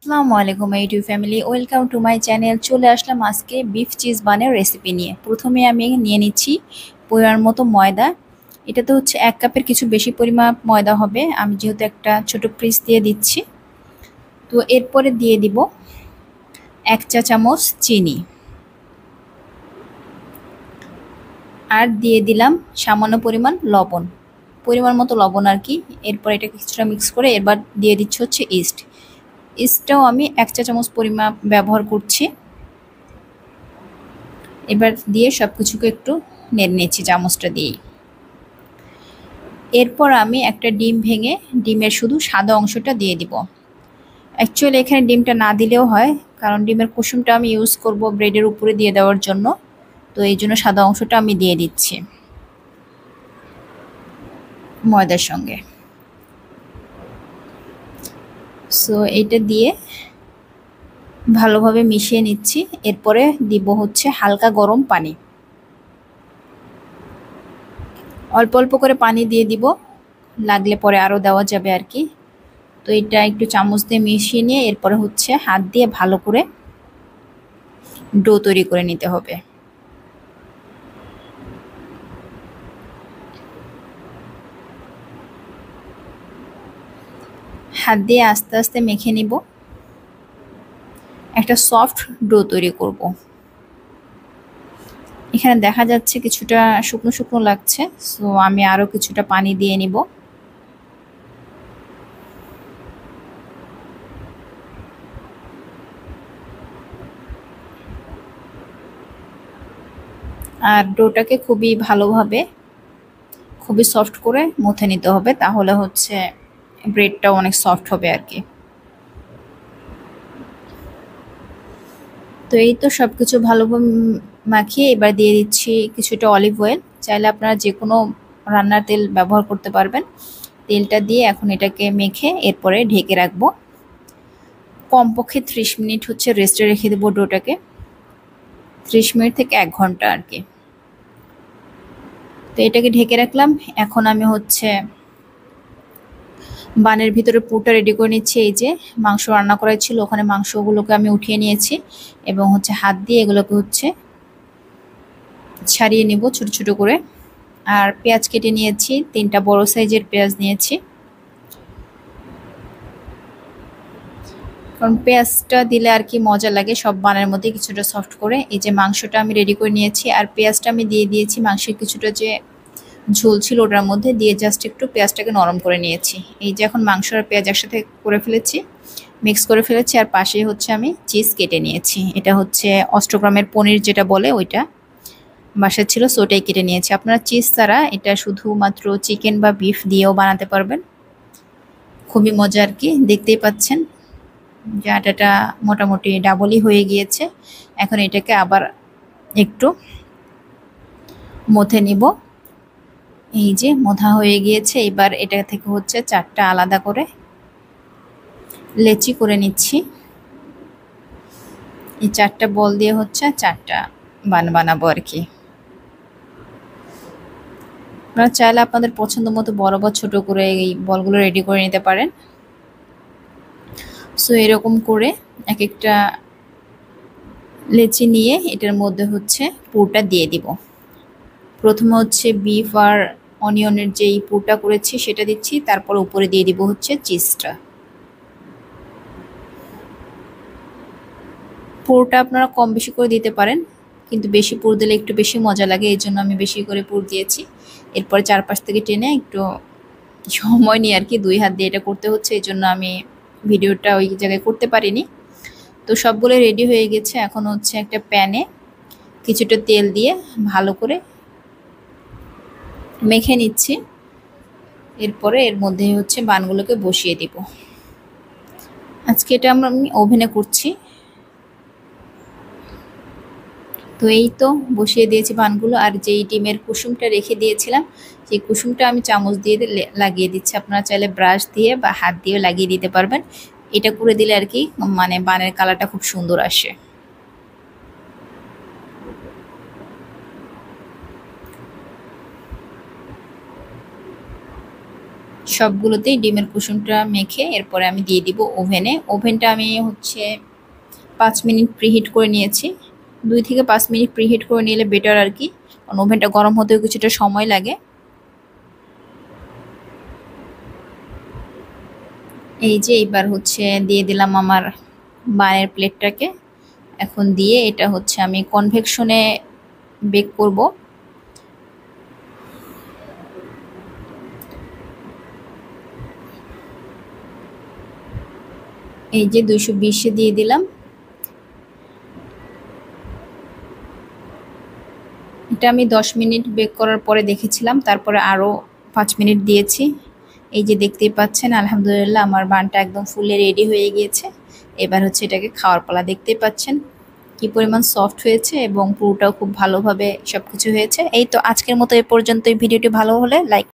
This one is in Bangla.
আসসালামু আলাইকুম YouTube family, welcome to my channel. চলে আসলাম আজকে বিফ চিজ বানের রেসিপি নিয়ে। প্রথমে আমি নিয়ে নিচ্ছি পরিমাণ মতো ময়দা। এটাতে হচ্ছে 1 কাপের কিছু বেশি পরিমাণ ময়দা হবে, আমি যেহেতু একটা ছোট পিস দিয়ে দিচ্ছি। তো এরপরে দিয়ে দিব 1 চা চামচ চিনি, আর দিয়ে দিলাম সামান্য পরিমাণ লবণ, পরিমাণ মতো লবণ আর কি। এরপর এটা কিছুটা মিক্স করে এবার দিয়ে দিচ্ছি হচ্ছে ইস্ট। ইস্টটাও আমি 1 চা চামচ পরিমাপ ব্যবহার করছি। এবার দিয়ে সবকিছুকে একটু নেড়ে নিচ্ছি চামচটা দিয়েই। এরপর আমি একটা ডিম ভেঙে ডিমের শুধু সাদা অংশটা দিয়ে দিব। অ্যাকচুয়ালি এখানে ডিমটা না দিলেও হয়, কারণ ডিমের কুসুমটা আমি ইউজ করব ব্রেডের উপরে দিয়ে দেওয়ার জন্য। তো এই জন্য সাদা অংশটা আমি দিয়ে দিচ্ছি ময়দার সঙ্গে। সো এইটা দিয়ে ভালোভাবে মিশিয়ে নিচ্ছি। এরপরে দিব হচ্ছে হালকা গরম পানি, অল্প অল্প করে পানি দিয়ে দিব, লাগলে পরে আরও দেওয়া যাবে আর কি। তো এটা একটু চামচ দিয়ে মিশিয়ে নিয়ে এরপরে হচ্ছে হাত দিয়ে ভালো করে ডো তৈরি করে নিতে হবে। হাত দিয়ে আস্তে আস্তে মেখে নিব, একটা সফট ডো তৈরি করব। এখানে দেখা যাচ্ছে কিছুটা শুকনো শুকনো লাগছে, সো আমি আরও কিছুটা পানি দিয়ে নিব। আর ডোটাকে খুবই সফট করে মুথে নিতে হবে, তাহলে হচ্ছে ব্রেডটাও অনেক সফট হবে আর কি। তো এই তো সব কিছু ভালোভাবে মাখিয়ে এবার দিয়ে দিচ্ছি কিছুটা অলিভ অয়েল। চাইলে আপনারা যে কোনো রান্নার তেল ব্যবহার করতে পারবেন। তেলটা দিয়ে এখন এটাকে মেখে এরপরে ঢেকে রাখবো। কমপক্ষে 30 মিনিট হচ্ছে রেস্টে রেখে দেবো ডোটাকে, 30 মিনিট থেকে 1 ঘন্টা আর কি। তো এটাকে ঢেকে রাখলাম। এখন আমি হচ্ছে বানের ভিতরে পুরটা রেডি করে নিচ্ছি। এই যে মাংস রান্না করা ছিল, ওখানে মাংসগুলোকে আমি উঠিয়ে নিয়েছি এবং হচ্ছে হাত দিয়ে এগুলোকে হচ্ছে ছাড়িয়ে নিব ছোট ছোট করে। আর পেঁয়াজ কেটে নিয়েছি, 3টা বড় সাইজের পেঁয়াজ নিয়েছি, কারণ পেঁয়াজটা দিলে আর কি মজা লাগে সব বানের মধ্যে কিছুটা সফট করে। এই যে মাংসটা আমি রেডি করে নিয়েছি আর পেঁয়াজটা আমি দিয়ে দিয়েছি মাংসের কিছুটা যে ঝোল ছিল ওটার মধ্যে দিয়ে জাস্ট একটু পেঁয়াজটাকে নরম করে নিয়েছি। এই যে এখন মাংস আর পেঁয়াজ একসাথে করে ফেলেছি, মিক্স করে ফেলেছি। আর পাশে হচ্ছে আমি চিজ কেটে নিয়েছি, এটা হচ্ছে অষ্টগ্রামের পনির যেটা বলে ওইটা বাসায় ছিল, সো ওটাই কেটে নিয়েছি। আপনারা চিজ ছাড়া এটা শুধুমাত্র চিকেন বা বিফ দিয়েও বানাতে পারবেন, খুবই মজা আর কি। দেখতেই পাচ্ছেন যে আটাটা মোটামুটি ডাবলই হয়ে গিয়েছে। এখন এটাকে আবার একটু মথে নিব। এই যে মোথা হয়ে গিয়েছে, এবার এটা থেকে হচ্ছে 4টা আলাদা করে লেচি করে নিচ্ছি। এই 4টা বল দিয়ে হচ্ছে 4টা বানাবো আর কি। আপনারা চাইলে আপনাদের পছন্দ মতো বড় বা ছোট করে এই বলগুলো রেডি করে নিতে পারেন। সো এরকম করে এক একটা লেচি নিয়ে এটার মধ্যে হচ্ছে পুরটা দিয়ে দিব। প্রথমে হচ্ছে বিফ আর অনিয়নের যেই পুরটা করেছি সেটা দিচ্ছি, তারপর উপরে দিয়ে দিব হচ্ছে চিজটা। পুরটা আপনারা কম বেশি করে দিতে পারেন, কিন্তু বেশি পুর দিলে একটু বেশি মজা লাগে, এই জন্য আমি বেশি করে পুর দিয়েছি। এরপর চারপাশ থেকে টেনে একটু সময় নিয়ে আর কি 2 হাত দিয়ে এটা করতে হচ্ছে, এই জন্য আমি ভিডিওটা ওই জায়গায় করতে পারিনি। তো সবগুলো রেডি হয়ে গেছে। এখন হচ্ছে একটা প্যানে কিছুটা তেল দিয়ে ভালো করে মেখে নিচ্ছি। এরপরে এর মধ্যে হচ্ছে বানগুলোকে বসিয়ে দিব। আজকে এটা আমি ওভেনে করছি। তো এই তো বসিয়ে দিয়েছি বানগুলো, আর যেই ডিমের কুসুমটা রেখে দিয়েছিলাম সেই কুসুমটা আমি চামচ দিয়ে লাগিয়ে দিচ্ছি। আপনারা চাইলে ব্রাশ দিয়ে বা হাত দিয়ে লাগিয়ে দিতে পারবেন। এটা করে দিলে আর কি মানে বানের কালারটা খুব সুন্দর আসে। সবগুলোতেই ডিমের কুসুমটা মেখে এরপরে আমি দিয়ে দিব ওভেনে। ওভেনটা আমি হচ্ছে 5 মিনিট প্রিহিট করে নিয়েছি। 2 থেকে 5 মিনিট প্রিহিট করে নিলে বেটার আর কি, কারণ ওভেনটা গরম হতেও কিছুটা সময় লাগে। এই যে এইবার হচ্ছে দিয়ে দিলাম আমার বানের প্লেটটাকে। এখন দিয়ে এটা হচ্ছে আমি কনভেকশনে বেক করব। এই যে 220-এ দিয়ে দিলাম। এটা আমি 10 মিনিট বেক করার পরে দেখেছিলাম, তারপরে আরও 5 মিনিট দিয়েছি। এই যে দেখতেই পাচ্ছেন আলহামদুলিল্লাহ আমার বানটা একদম ফুলে রেডি হয়ে গিয়েছে। এবার হচ্ছে এটাকে খাওয়ার পালা। দেখতেই পাচ্ছেন কি পরিমাণ সফট হয়েছে এবং পুরোটাও খুব ভালোভাবে সবকিছু হয়েছে। এই তো আজকের মতো এ পর্যন্তই। ভিডিওটি ভালো হলে লাইক